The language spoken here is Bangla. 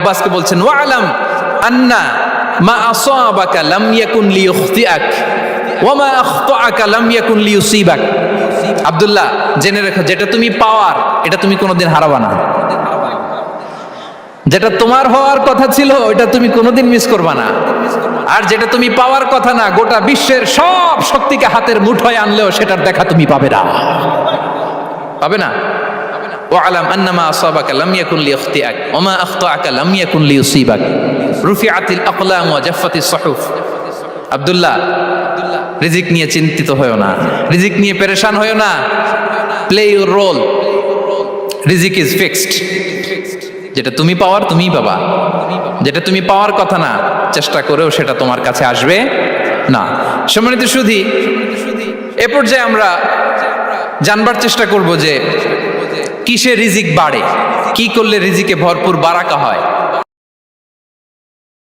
আব্বাসকে বলছেন ওয়ালাম আন্না মা আসাবাকা লাম ইয়াকুন লিইখতিআক ওয়া মা আখতাআকা লাম ইয়াকুন লিইউসিবাক। আব্দুল্লাহ, জেনে রেখো, যেটা তুমি পাওয়ার এটা তুমি কোনোদিন হারাবা না। যেটা তোমার হওয়ার কথা ছিল ওটা তুমি কোনোদিন মিস করবা না। আর যেটা তুমি পাওয়ার কথা না, গোটা বিশ্বের সব শক্তিকে হাতের মুঠোয় আনলেও সেটার দেখা তুমি পাবে না, পাবে না। ওয়ালাম আন্নামা আসাবাকা লাম ইয়াকুন লিইখতিআক ওয়া মা আখতাআকা লাম ইয়াকুন লিইউসিবাক। রুফিআতিল আকলাম ওয়া জাফফাতিস সুহুফ। আব্দুল্লাহ, রিজিক নিয়ে চিন্তিত হয়ো না, রিজিক নিয়ে পেরেশান হয়ো না। প্লে ইউর রোল, রিজিক ইজ ফিক্সড। যেটা তুমি পাওয়ার তুমিই পাবা, যেটা তুমি পাওয়ার কথা না চেষ্টা করেও সেটা তোমার কাছে আসবে না। সম্মানিত সুধী, এ পর্যায়ে আমরা জানবার চেষ্টা করব যে কিসে রিজিক বাড়ে, কি করলে রিজিকে ভরপুর বারাকা হয়।